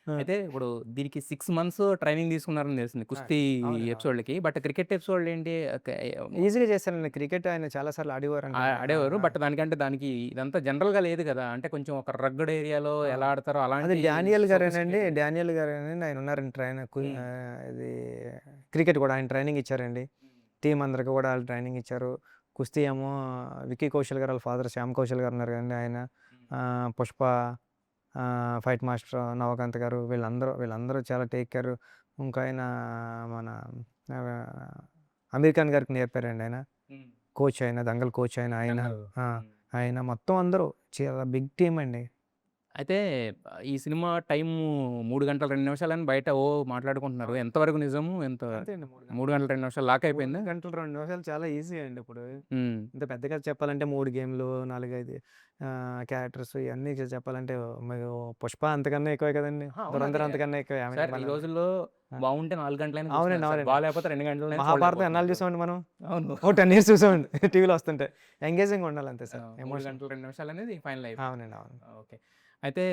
ఆ! అయితే ఇప్పుడు దీనికి 6 మంత్స్ ట్రైనింగ్ తీసుకున్నారని తెలిసింది ఆ! కుస్తీ అవునండి. అవును. ఎపిసోడ్‌లకి. బట్ క్రికెట్ ఎపిసోడ్‌లు ఏంటి ఈజీగా చేశానండి. క్రికెట్ ఆయన చాలా సార్లు ఆడేవారంట. ఆ! ఆడేవారు. ఆ! బట్ దానికి ఇదంతా జనరల్‌గా లేదు గదా! అంటే కొంచెం ఒక రగ్గడ్ ఏరియాలో ఆ! ఎలా ఆడతారో అది అలాంటి డానియల్ గారేనండి. సోఫిస్టికేటెడ్. డానియల్ గారేనండి ఆయన ఉన్నారండి హ్మ్. ఇది క్రికెట్ కూడా ఆయన ట్రైనింగ్ ఇచ్చారండి. హ్మ్. టీమ్ అందరికి కూడా ఆళ్ళు ట్రైనింగ్ ఇచ్చారు. కుస్తీ ఏమో విక్కీ కౌశల్ గారు ఆళ్ళ ఫాదర్ శ్యామ్ కౌశల్ గారు ఉన్నారు కదండీ ఆయన. హ్మ్. 'పుష్ప' ఫైట్ మాస్టర్ నవకాంత్ గారు వీళ్ళందరూ చాలా టేక్ కేర్. ఇంకా ఆయన మన ఆహ్, అమీర్ ఖాన్ గారికి నేర్పారండి ఆయన. హ్మ్. కోచ్ ఆయన 'దంగల్' కోచ్ ఆయన. దంగల్. ఆ! హ్మ్. ఆయన మొత్తం అందరూ చాలా బిగ్ టీమ్ అండి. అయితే ఈ సినిమా టైము 3 గంటల 2 నిమిషాలని బయట మాట్లాడుకుంటున్నారు. అవును. ఎంతవరకు నిజము? అంతే అండి 3 గంటల 2 నిమిషాలు లాక్ 3 అయిపోయిందా? గంటలు 2 నిమిషాలు చాలా ఈజీ అండి ఇప్పుడు. హ్మ్. ఇంత పెద్ద కథ చెప్పాలంటే 3 గేమ్‌లు, 4, 5 క్యారెక్టర్స్ ఇయన్నీ చెప్పాలంటే మీరు 'పుష్ప' అంతకన్నా ఎక్కువే కదండీ. అహా! అవును. అదే. 'ధురంధర్' అంతకన్నా ఎక్కువే. సార్ ఈ ఏమన్నా రోజుల్లో ఆ! బావుంటే 4 గంటలైనా అవునండి. చూస్తున్నారు సార్. అవునండి. బాలేకపోతే 2 గంటలైనా 'మహాభారతం' ఎన్నాళ్ళు చూడలేకపోతున్నారు. చూసామండి మనం. అవును. ఓ 10 ఇయర్స్ చూసామండి టీవీలో వస్తుంటే. ఎంగేజింగ్‌గా ఉండాలి అంతే ఆ! సార్. 3 ఎమోషన్. గంటల 2 నిమిషాలనేది ఫైనల్ అయిపోయింది. అవునండి. అవును. ఓకే. అయితే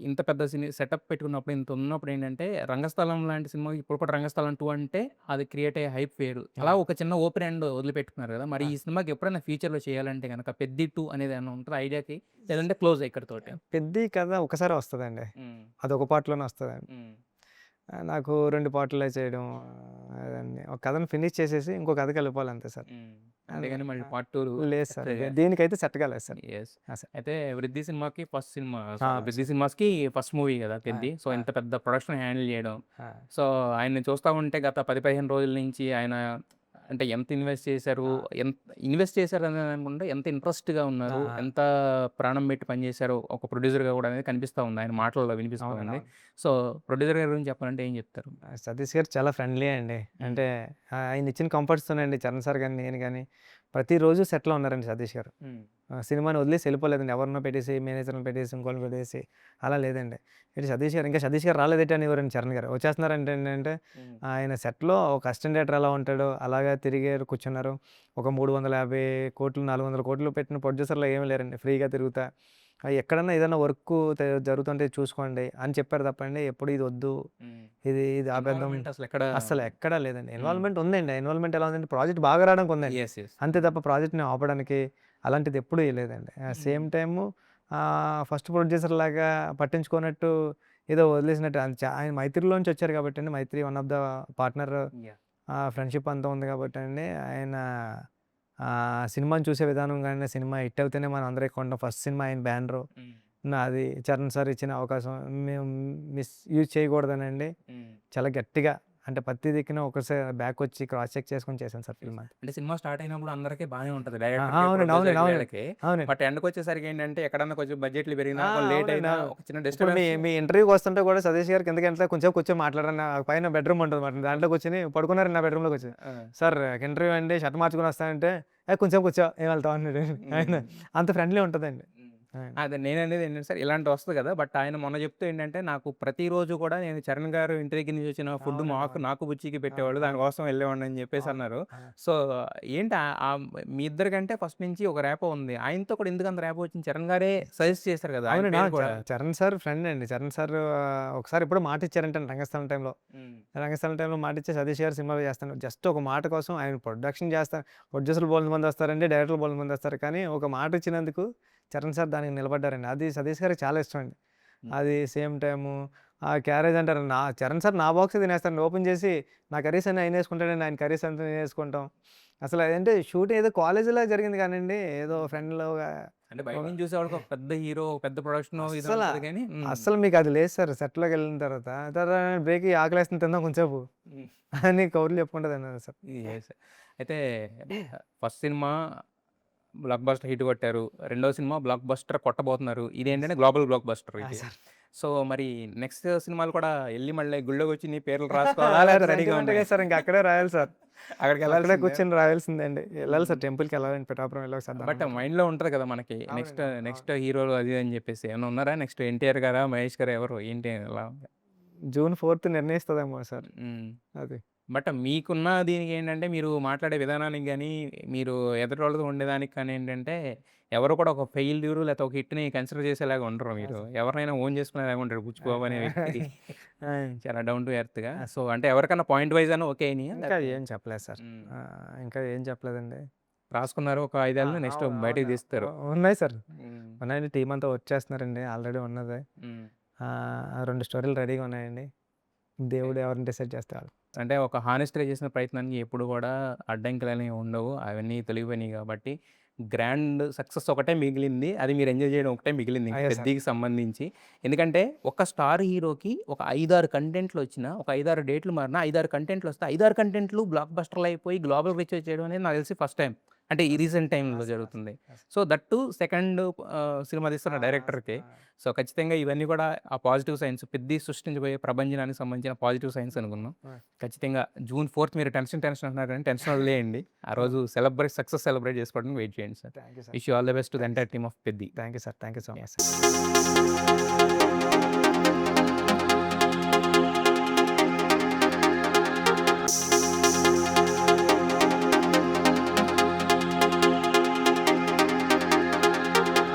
ఇంత పెద్ద సెటప్ పెట్టుకున్నప్పుడు, ఇంత ఉన్నప్పుడేంటంటే 'రంగస్థలం' లాంటి సినిమా ఇప్పుడు కూడా 'రంగస్థలం 2' అంటే అది క్రియేట్ అయ్యే హైప్ వేరు. అలా అవును. ఒక చిన్న ఓపెన్ ఎండ్ వదిలిపెట్టుకున్నారు గదా! మరి ఆ! ఈ సినిమాకి ఎప్పుడైనా ఫ్యూచర్‌లో చేయాలంటే గనక 'పెద్ది 2' అనేది ఏమన్నా ఉంటదా ఐడియాకి? లేదంటే క్లోజా ఇక్కడితోటి? 'పెద్ది' కథ ఒకసారే వస్తదండి. హ్మ్. అదొక పార్ట్‌లోనే వస్తదండి. హ్మ్. నాకు 2 పార్ట్‌లో చేయడం అదండి. ఒక కథను ఫినిష్ చేసేసి ఇంకో కథకి వెళ్ళిపోవాలి అంతే సార్. హ్మ్. అదే అంతేగాని మళ్ళీ ఆ! పార్ట్ 2 లేదు సార్. సెట్ దీనికైతే సెట్ కాలేదు సార్. యెస్. ఆ! సార్. అయితే 'వృద్ధి' సినిమాకి ఫస్ట్ సినిమా ఆ! 'వృద్ధి' సినిమాస్‌కి ఫస్ట్ మూవీ గదా! ఆ! 'పెద్ది'. సో, ఆ! ఇంత పెద్ద ప్రొడక్షన్ హ్యాండిల్ జేయడం. ఆ! సో, ఆయన్ని చూస్తా ఉంటే గత 10, 15 రోజుల నుంచి ఆయన అంటే ఎంత ఇన్వెస్ట్ చేశారు? ఆ! ఎంత ఇన్వెస్ట్ చేశారని అనుకుంటే ఎంత ఇంట్రెస్ట్‌గా ఆ! ఉన్నారు? ఆ! ఎంత ప్రాణం పెట్టి పనిచేశారో ఒక ప్రొడ్యూసర్‌గా గూడా అనేది కనిపిస్తా ఉంది. ఆయన మాటల్లో వినిపిస్తా అవునండి. ఉంది. అవును. సో, ప్రొడ్యూసర్ గారి గురించి చెప్పాలంటే ఏం జెప్తారు? సతీష్ గారు చాలా ఫ్రెండ్లీ అండి. హ్మ్. అంటే ఆయనిచ్చిన కంఫర్ట్స్‌తోనండి చరణ్ సార్ గాని, నేను గాని ప్రతిరోజు సెట్‌లో ఉన్నారండి సతీష్ గారు. హ్మ్. సినిమాని వదిలేసి ఎళ్ళిపోలేదండి. ఎవరినో పెట్టేసి, మేనేజర్‌ని పెట్టేసి, ఇంకోళ్ళని పెట్టేసి అలా లేదండి. ఏంటి సతీష్ గారు ఇంకా సతీష్ గారు రాలేదేంటి అనేవారండి చరణ్ గారు. వచ్చేస్తున్నారంటే ఏంటంటే హ్మ్. ఆయన సెట్‌లో ఒక అసిస్టెంట్ డైరెక్టర్ ఎలా ఉంటాడో అలాగా తిరిగారు, కూర్చున్నారు. ఒక 350,00,00,000, 400,00,00,000 పెట్టిన ప్రొడ్యూసర్‌లా ఏమి లేరండి. ఫ్రీగా తిరుగుతా ఎక్కడన్నా ఏదైనా వర్కు జరుగుతుంటే చూసుకోండి అని చెప్పారు తప్పండి ఎప్పుడు ఇది వద్దు, హ్మ్. ఇది ఆపేద్దాం ఇన్వాల్వ్‌మెంట్ అసలెక్కడ అస్సలు ఎక్కడా లేదండి. హ్మ్. ఇన్వాల్వ్‌మెంట్ ఉందండి. ఇన్వాల్వ్‌మెంట్ ఎలా ఉందంటే ప్రాజెక్ట్ బాగా రావడానికి ఉందండి. యెస్. యెస్. అంతే తప్ప ప్రాజెక్ట్‌ని ఆపడానికి అలాంటిది ఎప్పుడూ లేదండి. హ్మ్. సేమ్ టైము ఫస్ట్ ప్రొడ్యూసర్‌లాగా పట్టించుకోనట్టు ఏదో వదిలేసినట్టు ఆయన 'మైత్రి'లోంచి వచ్చారు కాబట్టండి. 'Mythri' one of the partner yeah! Friendship అంతా ఉంది కాబట్టండి ఆయన సినిమాని చూసే విధానం గాని, సినిమా హిట్ అవుతేనే మనం అందరం ఎక్కువ ఉంటాం. ఫస్ట్ సినిమా ఆయన బ్యానరు. హ్మ్. నాది చరణ్ సార్ ఇచ్చిన అవకాశం మేము మిస్‌యూజ్ చేయకూడదనండి హ్మ్. చాలా గట్టిగా అంటే ప్రతి దిక్కున ఒకసారి బ్యాకొచ్చి క్రాస్ చెక్ చేసుకొని చేశాను సార్ యెస్. ఫిల్మ్ అంతా. అంటే సినిమా స్టార్ట్ అయినప్పుడు అందరికి బానే ఉంటది. ఆ! డైరెక్టర్‌కి, అవునండి. అవునండి. ప్రొడ్యూసర్‌కి అవునండి. వీళ్ళకి. అవునండి. బట్ ఎండ్‌కొచ్చేసరికి ఏంటంటే ఎక్కడన్నా కొంచెం బడ్జెట్‌లు పెరిగినా, కొంచెం లేట్ అవునండి. అయినా అవును. ఒక చిన్న ఇప్పుడు మీ డిస్టర్బెన్స్ మీ ఇంటర్వ్యూకి వస్తుంటే కూడా సతీష్ గారు కిందకెళ్తే కొంచెం కూర్చొని మాట్లాడండి. పైన బెడ్‌రూమ్ ఉంటదన్నమాట. దాంట్లో కూర్చొని పడుకున్నారండి నా బెడ్‌రూమ్‌లోకొచ్చి. ఆ! సార్ ఇంటర్వ్యూ అండి షర్ట్ మార్చుకొని వస్తానంటే, కొంచెం కూర్చో ఏం వెళ్తావు అన్నాడు. ఆయన హ్మ్. అంత ఫ్రెండ్లీ ఉంటదండి. హ్మ్. ఆయన. అదే నేననేది ఏంటంటే సార్ ఇలాంటివి వస్తది కదా! బట్ ఆయన మొన్న చెప్తూ ఏంటంటే, నాకు ప్రతిరోజు కూడా నేను చరణ్ గారు ఇంటి దగ్గర నుంచి వచ్చిన ఫుడ్ అవునండి. మాకు అవును. నాకు బుచ్చికి అవును. పెట్టేవాళ్ళు. అవును. దానికోసం వెళ్ళేవాడిని అని చెప్పేసి అవును. అన్నారు. ఆ! సో, ఏంటి మీ ఇద్దరికంటే ఫస్ట్ నుంచి ఒక ర్యాపో ఉంది. ఆయనతో కూడా ఎందుకంత ర్యాపో వచ్చింది? చరణ్ గారే సజెస్ట్ చేసారు కదా! ఆయన అవునండి. పేరు అవును. కూడా. చరణ్ సార్ ఫ్రెండ్ అండి. చరణ్ సార్ ఒకసారి ఎప్పుడో మాటిచ్చారంట రంగస్థలం టైంలో. హ్మ్. రంగస్థలం టైంలో మాటిచ్చి సతీష్ గారు సినిమాలో చేస్తాను. జస్ట్ ఒక మాట కోసం ఆయన ప్రొడక్షన్ చేస్తా ప్రొడ్యూసర్‌లు బోలెడు మందొస్తారండి. డైరెక్టర్‌లు బోలెడు మందొస్తారు. కానీ ఒక మాట ఇచ్చినందుకు చరణ్ సార్ దానికి నిలబడ్డారండి. అది సతీష్ గారికి చాలా ఇష్టం అండి. హ్మ్. అది సేమ్ టైము క్యారేజ్ అంటారు. చరణ్ సార్ నా బాక్సే తినేస్తారండి. ఓపెన్ చేసి నా కర్రీస్ అన్నీ ఆయనేసుకుంటాడండి. ఆయన కర్రీస్ అంతా నేనేసుకుంటాం. అసలు అదేంటే షూటింగ్ ఏదో కాలేజీలా జరిగింది కానండి. ఏదో హ్మ్. ఫ్రెండ్‌లాగా అంటే బయట ఒక నుంచి చూసేవాళ్ళకి ఒక పెద్ద హీరో, ఒక పెద్ద ప్రొడక్షనో ఇదో అస్సల, ఉంటది గానీ హ్మ్. అస్సలు మీకది లేదు సార్. సెట్‌లోకెళ్ళిన తర్వాత, బ్రేక్‌కి ఆకలేస్తుంది తిందాం కొంసేపు హ్మ్. అని కబుర్లు చెప్పుకుంటా తిన్నాను సార్. యెస్. అయితే first cinema block buster hit కొట్టారు. రెండో సినిమా బ్లాక్ బస్టర్ కొట్టబోతున్నారు. యెస్. ఇదేంటంటే గ్లోబల్ బ్లాక్ బస్టర్ ఆ! ఇది. సార్. సో, మరి నెక్స్ట్ సినిమాలు కూడా ఎళ్లి మళ్ళీ గుళ్ళోకొచ్చి నీ పేర్లు రాసుకోవాలా? లేకపోతే రెడీగా సెంటిమెంటే ఉన్నాయా? కదా సార్. ఇంక అక్కడే రాయాలి సార్. అక్కడే అక్కడికెళ్ళాల్సిందే. కూర్చొని రాయాల్సిందే అండి. ఎళ్ళాలి హ్మ్. సార్ టెంపుల్‌కెళ్ళాలండి. పిఠాపురం వెళ్ళి ఒకసారి దండం బట్ పెట్టుకొని. మైండ్‌లో ఉంటది కదా! మనకి. నెక్స్ట్ అవునండి. అవును. అవును. నెక్స్ట్ హీరోలు అది అని చెప్పేసి. ఏమన్నా ఉన్నారా? నెక్స్ట్ 'ఎన్టీఆర్' గారా? 'మహేష్' గారా? ఎవరు? ఏంటి ఎలా? జూన్ 4 నిర్ణయిస్తదేమో సార్ హ్మ్. అది. బట్ మీకున్న దీనికి ఏంటంటే మీరు మాట్లాడే విధానానికి గాని, మీరు ఎదుటోళ్ళతో ఉండేదానికి కానీ ఏంటంటే, ఎవరు కూడా ఒక ఫెయిల్యూర్ లేకపోతే ఒక హిట్‌ని కన్సిడర్ చేసేలాగా ఉండరు ఆ! మీరు. సార్. ఎవరినైనా ఓన్ చేసుకునేలాగా ఉంటారు. ఆ! బుచ్చిబాబు అనే వ్యక్తి ఆ! చాలా డౌన్ టు ఎర్త్‌గా. ఆ! సో, అంటే ఎవరికన్నా పాయింట్ వైస్ అన్నా ఓకే అయినాయా? ఇంకా లేకపోతే ఏం చెప్పలేదు సార్. హ్మ్. ఇంకా ఏం చెప్పలేదండి. రాసుకున్నారు. ఒక 5 ఆ! ఏళ్లలో నెక్స్ట్ అవును. బయటకి అవును. తీస్తారు. ఉన్నాయి సార్. హ్మ్. ఉన్నాయండి. టీమ్ అంతా వచ్చేస్తున్నారండి. ఆల్రెడీ ఉన్నది. హ్మ్. 2 స్టోరీలు రెడీగా ఉన్నాయండి. దేవుడు ఎవరిని డిసైడ్ చేస్తే వాళ్ళు. అంటే ఒక హానెస్ట్‌గా చేసిన ప్రయత్నానికి ఎప్పుడు కూడా అడ్డంకులనేవి ఉండవు. అవన్నీ తొలగిపోయినాయి కాబట్టి గ్రాండ్ సక్సెస్ ఒకటే మిగిలింది. అది మీరు ఎంజాయ్ చేయడం ఒకటే మిగిలింది ఇంక అయ్యో! సార్. 'పెద్ది'కి సంబంధించి. ఎందుకంటే ఒక స్టార్ హీరోకి ఒక 5, 6 కంటెంట్‌లొచ్చినా, ఒక 5, 6 డేట్లు మారినా 5, 6 కంటెంట్‌లొస్తే 5, 6 కంటెంట్లు బ్లాక్ బస్టర్‌లయిపోయి గ్లోబల్ రీచ్ చేయడం అనేది నాకు తెలిసి ఫస్ట్ టైమ్. అంటే ఈ ఆ! సార్. రీసెంట్ ఆ! టైమ్‌లో సార్. ఆ! జరుగుతుంది. Sir. So, that two second cinema ఆ! తీస్తున్న ఆ! సార్. డైరెక్టర్‌కి. ఆ! సో, ఖచ్చితంగా ఇవన్నీ కూడా ఆ పాజిటివ్ సైన్స్ 'పెద్ది' సృష్టించబోయే ప్రభంజనానికి సంబంధించిన పాజిటివ్ సైన్స్ అనుకుందాం. ఆ! ఖచ్చితంగా జూన్ 4థ్ మీరు టెన్షన్ అంటున్నారు కానీ టెన్షన్ వదిలేయండి. ఆ ఆ! రోజు సక్సెస్ సెలబ్రేట్ చేసుకోవడానికి వెయిట్ చేయండి sir. Thank you sir. Wish you all the best to the thank you entire sir. Team of 'Peddi'. Thank you sir. Thank you so yeah! Much sir.